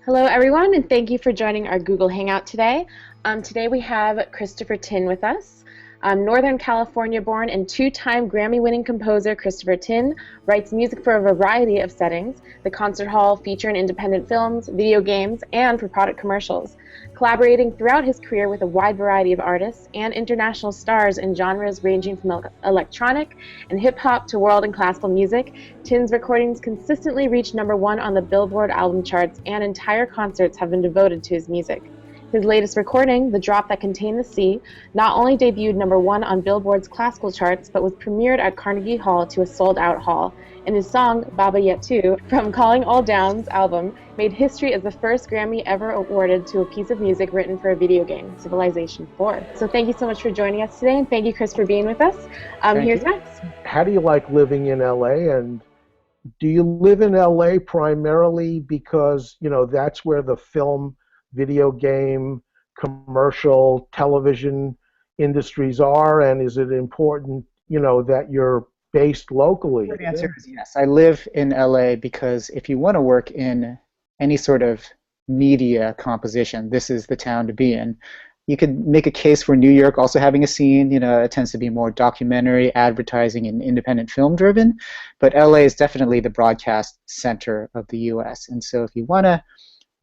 Hello, everyone, and thank you for joining our Google Hangout today. Today we have Christopher Tin with us. Northern California-born and two-time Grammy-winning composer Christopher Tin writes music for a variety of settings: the concert hall, feature and independent films, video games, and for product commercials. Collaborating throughout his career with a wide variety of artists and international stars in genres ranging from electronic and hip-hop to world and classical music, Tin's recordings consistently reach #1 on the Billboard album charts, and entire concerts have been devoted to his music. His latest recording, The Drop That Contained the Sea, not only debuted #1 on Billboard's classical charts, but was premiered at Carnegie Hall to a sold-out hall. And his song, Baba Yetu, from Calling All Down's album, made history as the first Grammy ever awarded to a piece of music written for a video game, Civilization 4. So thank you so much for joining us today, and thank you, Chris, for being with us. Here's Max. How do you like living in LA, and do you live in LA primarily because, that's where the film, video game, commercial, television industries are, and is it important, that you're based locally? The answer is yes. I live in LA because if you want to work in any sort of media composition, this is the town to be in. You could make a case for New York also having a scene. It tends to be more documentary, advertising, and independent film driven. But LA is definitely the broadcast center of the US. And so if you want to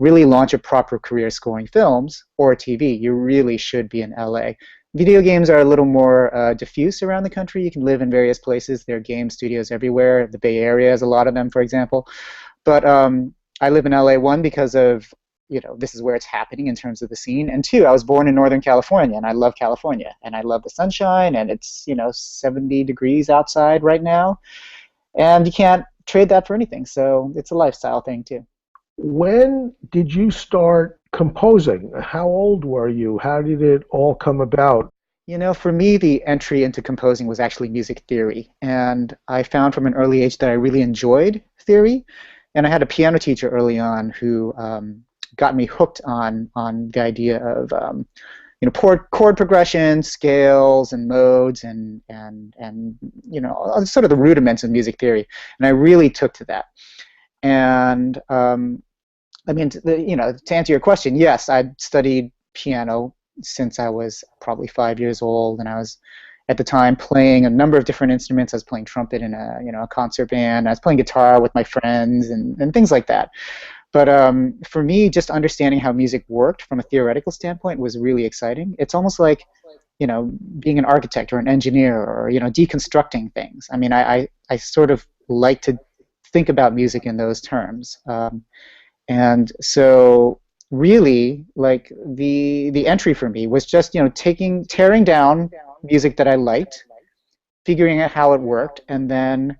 really launch a proper career scoring films or TV, you really should be in LA. Video games are a little more diffuse around the country. You can live in various places. There are game studios everywhere. The Bay Area has a lot of them, for example. But I live in LA, one, because of, this is where it's happening in terms of the scene. And two, I was born in Northern California, and I love California. And I love the sunshine, and it's, 70 degrees outside right now. And you can't trade that for anything. So it's a lifestyle thing, too. When did you start composing? How old were you? How did it all come about? For me, the entry into composing was actually music theory. And I found from an early age that I really enjoyed theory. And I had a piano teacher early on who got me hooked on the idea of chord progression, scales, and modes, and sort of the rudiments of music theory. And I really took to that. And to answer your question, yes, I'd studied piano since I was probably 5 years old, and I was at the time playing a number of different instruments. I was playing trumpet in a concert band. I was playing guitar with my friends and things like that. But for me, just understanding how music worked from a theoretical standpoint was really exciting. It's almost like being an architect or an engineer, or deconstructing things. I mean, I sort of like to think about music in those terms. And so really, like, the entry for me was just, tearing down music that I liked, figuring out how it worked, and then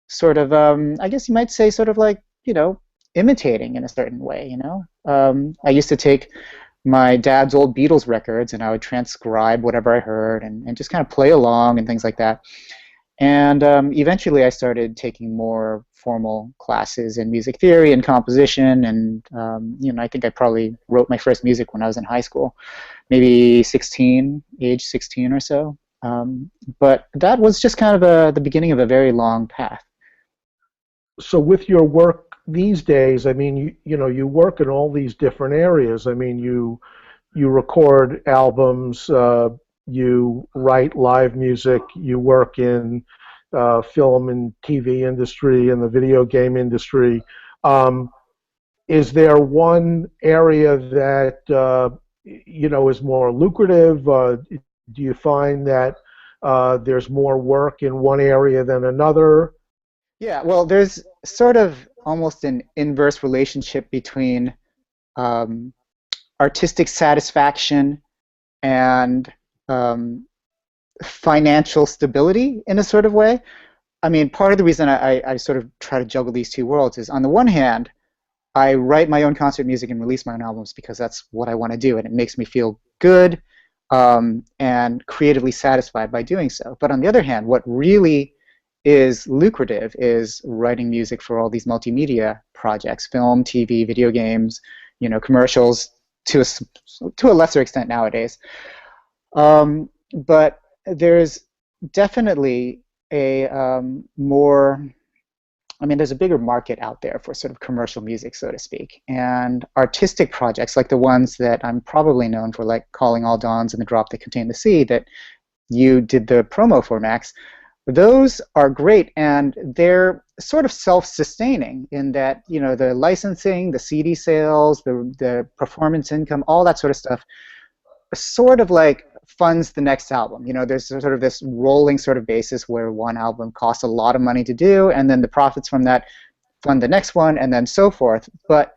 sort of, I guess you might say, sort of like, imitating in a certain way, I used to take my dad's old Beatles records, and I would transcribe whatever I heard and just kind of play along and things like that. And eventually I started taking more formal classes in music theory and composition, and I think I probably wrote my first music when I was in high school, maybe age 16 or so. But that was just kind of the beginning of a very long path. So with your work these days, I mean, you work in all these different areas. I mean, you record albums, you write live music, you work in film and TV industry and the video game industry. Is there one area that is more lucrative? Do you find that there's more work in one area than another? Yeah, well, there's sort of almost an inverse relationship between artistic satisfaction and financial stability in a sort of way. I mean, part of the reason I sort of try to juggle these two worlds is, on the one hand, I write my own concert music and release my own albums because that's what I want to do, and it makes me feel good and creatively satisfied by doing so. But on the other hand, what really is lucrative is writing music for all these multimedia projects: film, TV, video games, commercials, to a lesser extent nowadays. But there's definitely a more I mean, there's a bigger market out there for sort of commercial music, so to speak. And artistic projects, like the ones that I'm probably known for, like Calling All Dawns and The Drop That Contained the Sea, that you did the promo for, Max, those are great, and they're sort of self-sustaining in that, you know, the licensing, the CD sales, the performance income, all that sort of stuff sort of like funds the next album. You know, there's sort of this rolling sort of basis where one album costs a lot of money to do, and then the profits from that fund the next one, and then so forth. But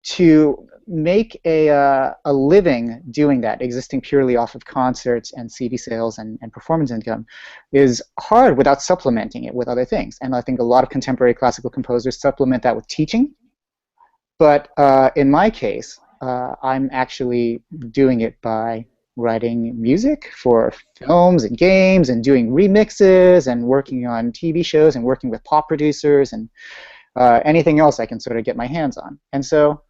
to make a living doing that, existing purely off of concerts and CD sales and performance income, is hard without supplementing it with other things. And I think a lot of contemporary classical composers supplement that with teaching. But in my case, I'm actually doing it by writing music for films and games and doing remixes and working on TV shows and working with pop producers and anything else I can sort of get my hands on. And so,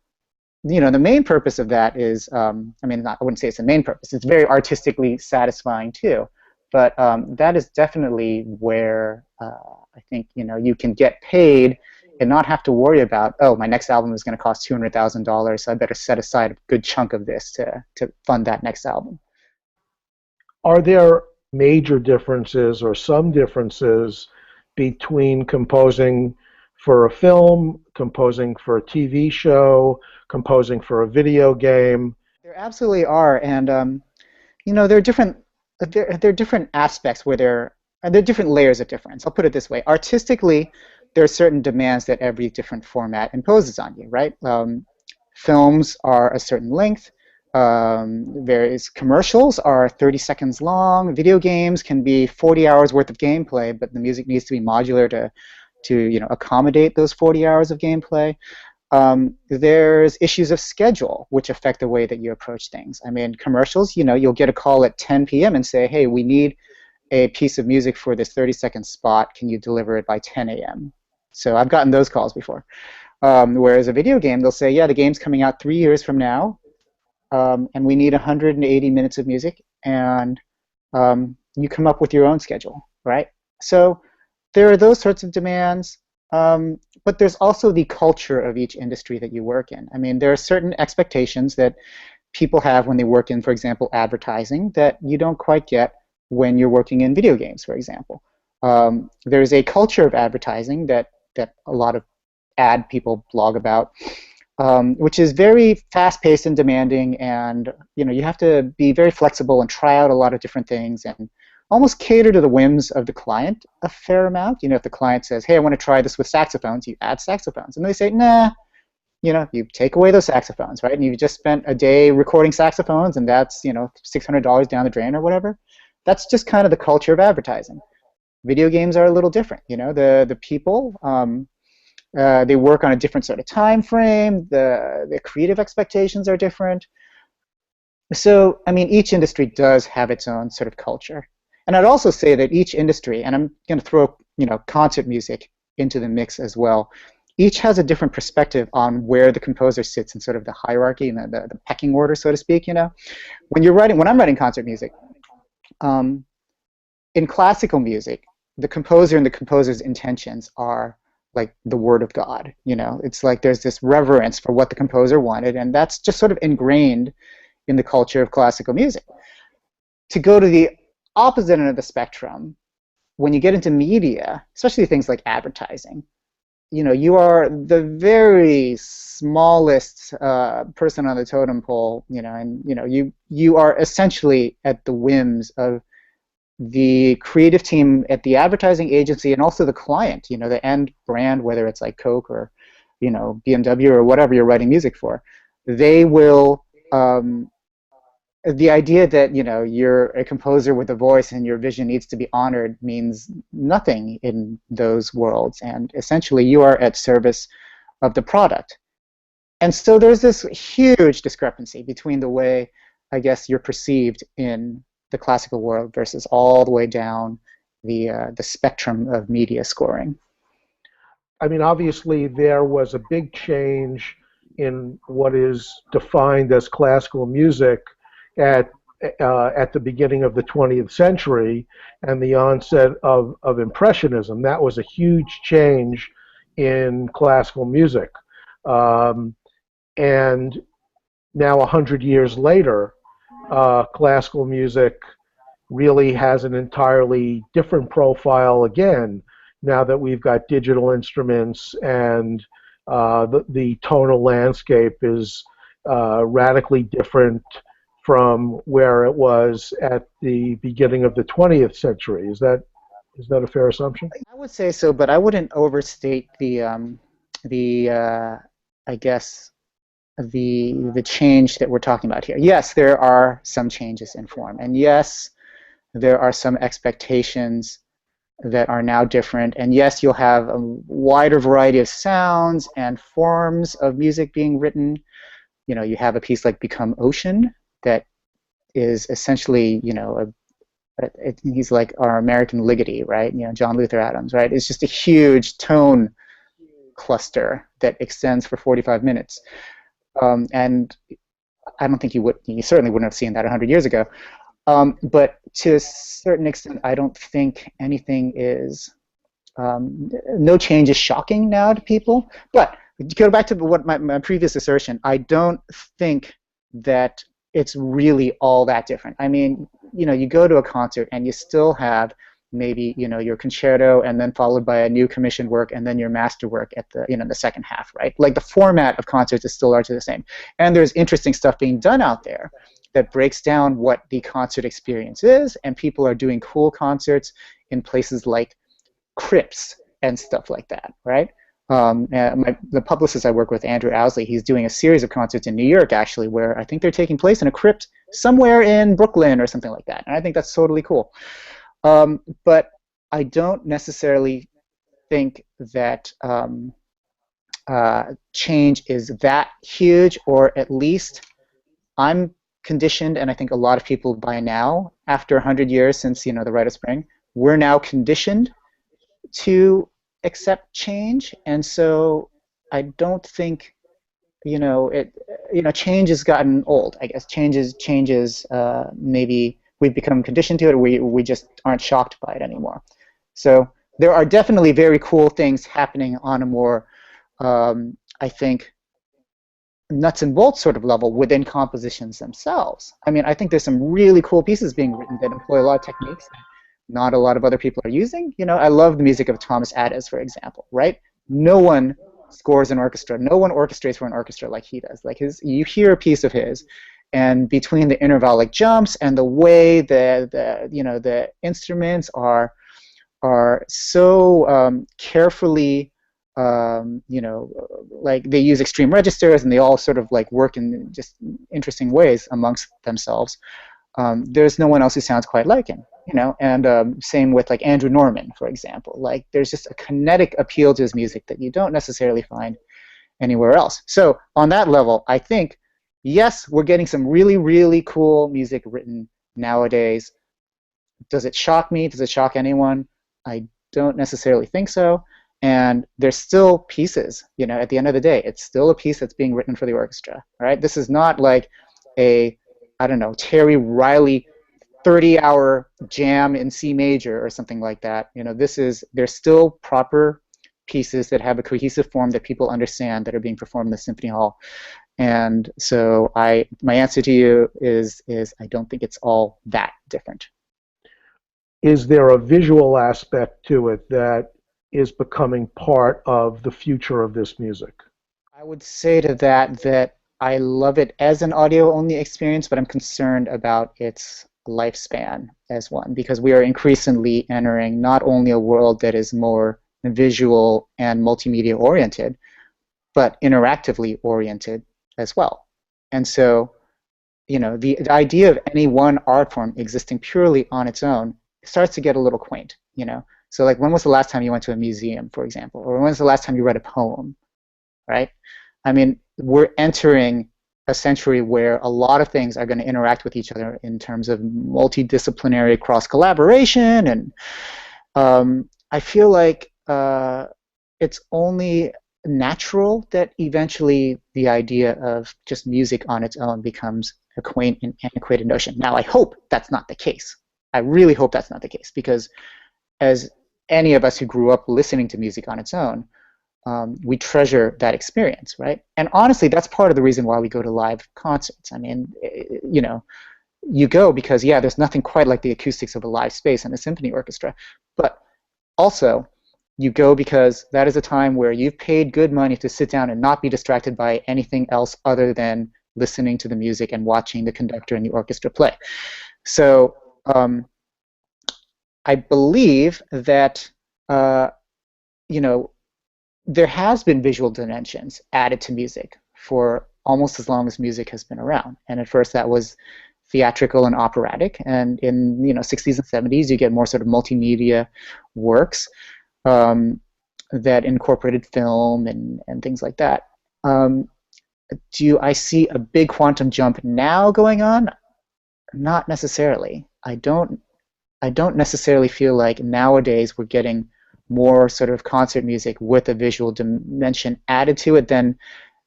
you know, the main purpose of that is, I mean, I wouldn't say it's the main purpose. It's very artistically satisfying too. But that is definitely where I think, you know, you can get paid and not have to worry about, oh, my next album is going to cost $200,000, so I better set aside a good chunk of this to fund that next album. Are there major differences or some differences between composing for a film, composing for a TV show, composing for a video game? There absolutely are, and you know, there are different aspects where there are different layers of difference. I'll put it this way: artistically, there are certain demands that every different format imposes on you, right? Films are a certain length. Various commercials are 30 seconds long. Video games can be 40 hours worth of gameplay, but the music needs to be modular to you know, accommodate those 40 hours of gameplay. There's issues of schedule which affect the way that you approach things. I mean, commercials, you know, you'll get a call at 10 p.m. and say, hey, we need a piece of music for this 30-second spot. Can you deliver it by 10 a.m.? So I've gotten those calls before. Whereas a video game, they'll say, yeah, the game's coming out 3 years from now, and we need 180 minutes of music, and you come up with your own schedule, right? So there are those sorts of demands, but there's also the culture of each industry that you work in. I mean, there are certain expectations that people have when they work in, for example, advertising that you don't quite get when you're working in video games, for example. There's a culture of advertising that a lot of ad people blog about, which is very fast-paced and demanding, and you know, you have to be very flexible and try out a lot of different things and almost cater to the whims of the client a fair amount. You know, if the client says, hey, I want to try this with saxophones, you add saxophones. And they say, nah, you know, you take away those saxophones, right? And you've just spent a day recording saxophones, and that's, you know, $600 down the drain or whatever. That's just kind of the culture of advertising. Video games are a little different. You know, the people, they work on a different sort of time frame. The creative expectations are different. So, I mean, each industry does have its own sort of culture. And I'd also say that each industry, and I'm going to throw, you know, concert music into the mix as well, each has a different perspective on where the composer sits in sort of the hierarchy and the pecking order, so to speak. You know, when I'm writing concert music, in classical music, the composer and the composer's intentions are like the word of God. You know, it's like there's this reverence for what the composer wanted, and that's just sort of ingrained in the culture of classical music. To go to the opposite end of the spectrum, when you get into media, especially things like advertising, you know, you are the very smallest person on the totem pole, you know, and you know, you are essentially at the whims of the creative team at the advertising agency and also the client, you know, the end brand, whether it's like Coke or, you know, BMW or whatever you're writing music for. They will, the idea that, you know, you're a composer with a voice and your vision needs to be honored means nothing in those worlds, and essentially you are at service of the product. And so there's this huge discrepancy between the way, I guess, you're perceived in the classical world versus all the way down the spectrum of media scoring. I mean, obviously there was a big change in what is defined as classical music at the beginning of the 20th century and the onset of Impressionism. That was a huge change in classical music. And now, 100 years later, classical music really has an entirely different profile again, now that we've got digital instruments and the tonal landscape is radically different from where it was at the beginning of the 20th century. Is that a fair assumption? I would say so, but I wouldn't overstate the I guess the change that we're talking about here. Yes, there are some changes in form, and yes, there are some expectations that are now different, and yes, you'll have a wider variety of sounds and forms of music being written. You know, you have a piece like Become Ocean that is essentially, you know, he's like our American Ligeti, right? You know, John Luther Adams, right? It's just a huge tone cluster that extends for 45 minutes. And I don't think you certainly wouldn't have seen that 100 years ago. But to a certain extent, I don't think anything is, no change is shocking now to people. But to go back to what my previous assertion, I don't think that it's really all that different. I mean, you know, you go to a concert and you still have maybe, you know, your concerto and then followed by a new commissioned work and then your master work at the, you know, the second half, right? Like the format of concerts is still largely the same. And there's interesting stuff being done out there that breaks down what the concert experience is, and people are doing cool concerts in places like crypts and stuff like that, right? The publicist I work with, Andrew Owsley, he's doing a series of concerts in New York, actually, where I think they're taking place in a crypt somewhere in Brooklyn or something like that, and I think that's totally cool. But I don't necessarily think that change is that huge, or at least I'm conditioned, and I think a lot of people by now, after 100 years since, you know, the Rite of Spring, we're now conditioned to accept change, and so I don't think, you know, change has gotten old. I guess changes. Maybe we've become conditioned to it, or we just aren't shocked by it anymore. So there are definitely very cool things happening on a more, I think, nuts and bolts sort of level within compositions themselves. I mean, I think there's some really cool pieces being written that employ a lot of techniques that not a lot of other people are using. You know, I love the music of Thomas Adès, for example, right? No one scores an orchestra. No one orchestrates for an orchestra like he does. Like you hear a piece of his, and between the intervallic jumps and the way the instruments are so carefully, like they use extreme registers, and they all sort of like work in just interesting ways amongst themselves. There's no one else who sounds quite like him, you know. And same with like Andrew Norman, for example. Like there's just a kinetic appeal to his music that you don't necessarily find anywhere else. So on that level, I think, yes, we're getting some really, really cool music written nowadays. Does it shock me? Does it shock anyone? I don't necessarily think so. And there's still pieces, you know, at the end of the day, it's still a piece that's being written for the orchestra, right? This is not like a, I don't know, Terry Riley 30-hour jam in C major or something like that. You know, there's still proper pieces that have a cohesive form that people understand that are being performed in the symphony hall. And so my answer to you is I don't think it's all that different. Is there a visual aspect to it that is becoming part of the future of this music? I would say to that I love it as an audio-only experience, but I'm concerned about its lifespan as one, because we are increasingly entering not only a world that is more visual and multimedia oriented, but interactively oriented as well. And so, you know, the idea of any one art form existing purely on its own starts to get a little quaint, you know. So like, when was the last time you went to a museum, for example? Or when was the last time you read a poem, right? I mean, we're entering a century where a lot of things are going to interact with each other in terms of multidisciplinary cross-collaboration. And I feel like it's only natural that eventually the idea of just music on its own becomes a quaint and antiquated notion. Now, I hope that's not the case. I really hope that's not the case, because as any of us who grew up listening to music on its own, we treasure that experience, right? And honestly, that's part of the reason why we go to live concerts. I mean, you know, you go because, yeah, there's nothing quite like the acoustics of a live space and a symphony orchestra, but also you go because that is a time where you've paid good money to sit down and not be distracted by anything else other than listening to the music and watching the conductor and the orchestra play. So I believe that, you know, there has been visual dimensions added to music for almost as long as music has been around. And at first that was theatrical and operatic, and in, you know, 60s and 70s you get more sort of multimedia works that incorporated film and things like that. Do I see a big quantum jump now going on? Not necessarily. I don't necessarily feel like nowadays we're getting more sort of concert music with a visual dimension added to it than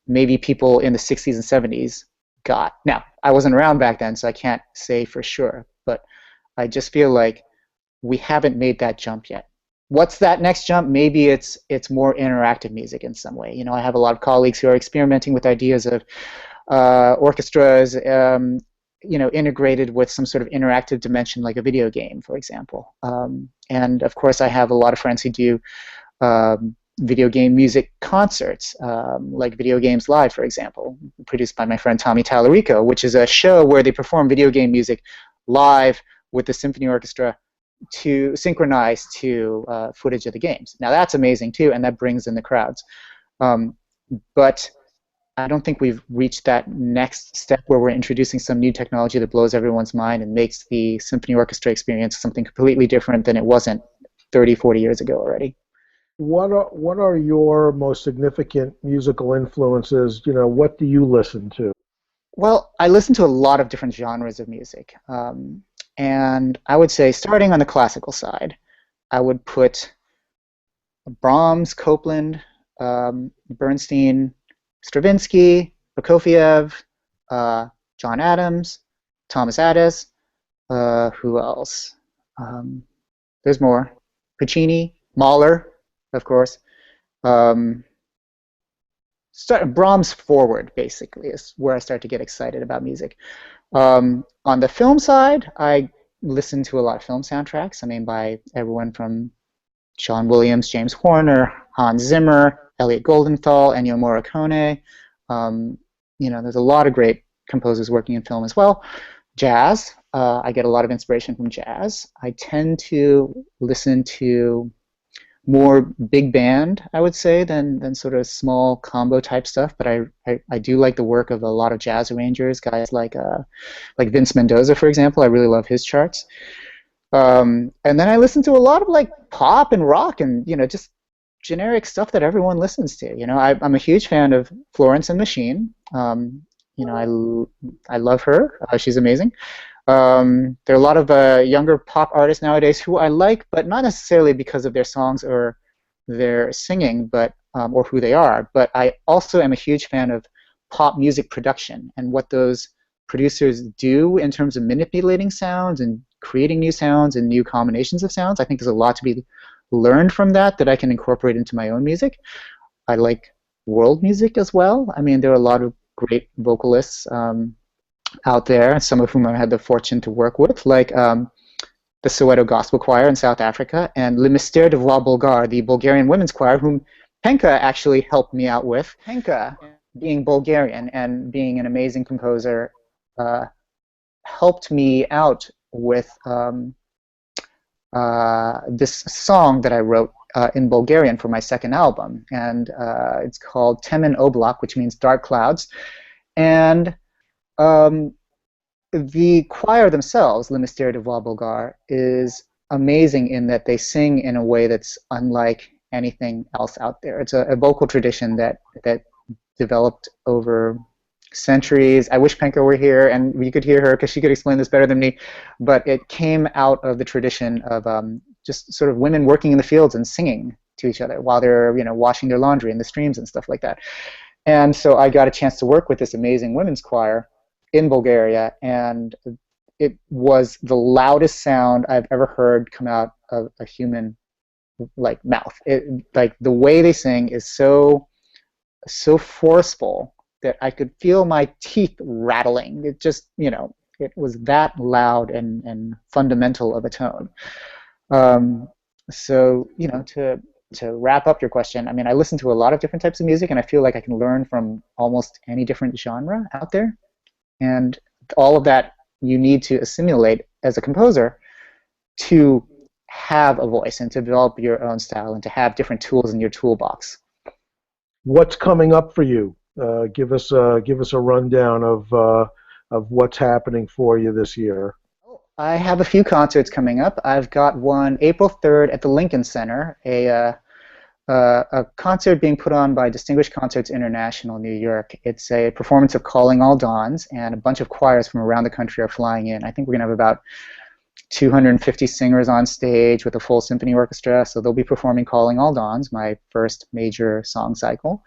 maybe people in the 60s and 70s got. Now, I wasn't around back then, so I can't say for sure, but I just feel like we haven't made that jump yet. What's that next jump? Maybe it's more interactive music in some way. You know, I have a lot of colleagues who are experimenting with ideas of orchestras, you know, integrated with some sort of interactive dimension, like a video game, for example. And of course, I have a lot of friends who do video game music concerts, like Video Games Live, for example, produced by my friend Tommy Tallarico, which is a show where they perform video game music live with the symphony orchestra to synchronize to footage of the games. Now that's amazing too, and that brings in the crowds. But I don't think we've reached that next step where we're introducing some new technology that blows everyone's mind and makes the symphony orchestra experience something completely different than it wasn't 30, 40 years ago already. What are your most significant musical influences? You know, what do you listen to? Well, I listen to a lot of different genres of music. And I would say, starting on the classical side, I would put Brahms, Copland, Bernstein, Stravinsky, Prokofiev, John Adams, Thomas Adès, who else? There's more. Puccini, Mahler, of course. Brahms forward, basically, is where I start to get excited about music. On the film side, I listen to a lot of film soundtracks. I mean, by everyone from John Williams, James Horner, Hans Zimmer, Elliot Goldenthal, Ennio Morricone. You know, there's a lot of great composers working in film as well. Jazz, I get a lot of inspiration from jazz. I tend to listen to more big band, I would say, than sort of small combo type stuff. But I do like the work of a lot of jazz arrangers, guys like Vince Mendoza, for example. I really love his charts. And then I listen to a lot of like pop and rock and, you know, just generic stuff that everyone listens to. You know, I'm a huge fan of Florence and Machine. You know, I love her. She's amazing. There are a lot of younger pop artists nowadays who I like, but not necessarily because of their songs or their singing, but or who they are. But I also am a huge fan of pop music production and what those producers do in terms of manipulating sounds and creating new sounds and new combinations of sounds. I think there's a lot to be learned from that I can incorporate into my own music. I like world music as well. I mean, there are a lot of great vocalists out there, some of whom I had the fortune to work with, like the Soweto Gospel Choir in South Africa and Le Mystère de Voix Bulgare, the Bulgarian women's choir, whom Penka actually helped me out with. Penka, being Bulgarian and being an amazing composer, helped me out with this song that I wrote in Bulgarian for my second album, and it's called Temen Oblak, which means dark clouds. And the choir themselves, Le Mystère de Voix Bulgare, is amazing in that they sing in a way that's unlike anything else out there. It's a vocal tradition that developed over centuries. I wish Penka were here and we could hear her because she could explain this better than me, but it came out of the tradition of just sort of women working in the fields and singing to each other while they're, you know, washing their laundry in the streams and stuff like that. And so I got a chance to work with this amazing women's choir in Bulgaria, and it was the loudest sound I've ever heard come out of a human like mouth. Like the way they sing is so forceful that I could feel my teeth rattling. It just, it was that loud and fundamental of a tone. Um, so, to wrap up your question, I mean, I listen to a lot of different types of music, and I feel like I can learn from almost any different genre out there. And all of that you need to assimilate as a composer to have a voice and to develop your own style and to have different tools in your toolbox. What's coming up for you? Give us a rundown of what's happening for you this year. I have a few concerts coming up. I've got one April 3rd at the Lincoln Center, a concert being put on by Distinguished Concerts International, New York. It's a performance of Calling All Dawns, and a bunch of choirs from around the country are flying in. I think we're going to have about 250 singers on stage with a full symphony orchestra, so they'll be performing Calling All Dawns, my first major song cycle.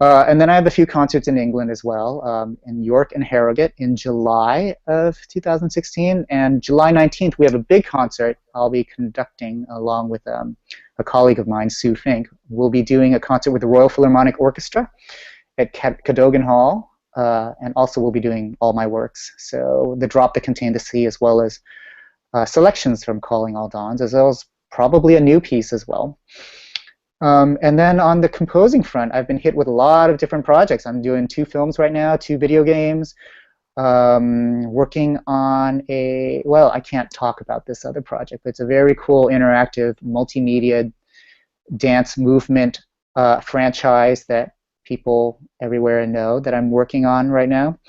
And then I have a few concerts in England as well, in York and Harrogate in July of 2016. And July 19th, we have a big concert I'll be conducting along with a colleague of mine, Sue Fink. We'll be doing a concert with the Royal Philharmonic Orchestra at Cadogan Hall, and also we'll be doing all my works. So The Drop That Contained the Sea, as well as selections from Calling All Dawns, as well as probably a new piece as well. And then on the composing front, I've been hit with a lot of different projects. I'm doing 2 films right now, 2 video games, working on well, I can't talk about this other project, but it's a very cool interactive multimedia dance movement franchise that people everywhere know that I'm working on right now.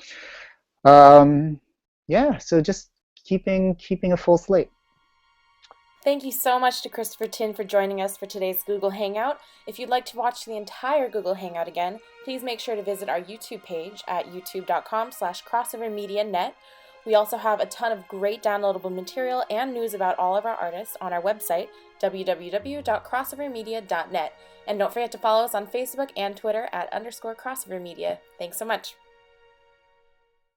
Yeah, so just keeping a full slate. Thank you so much to Christopher Tin for joining us for today's Google Hangout. If you'd like to watch the entire Google Hangout again, please make sure to visit our YouTube page at youtube.com/crossovermedianet. We also have a ton of great downloadable material and news about all of our artists on our website, www.crossovermedia.net. And don't forget to follow us on Facebook and Twitter at _crossovermedia. Thanks so much.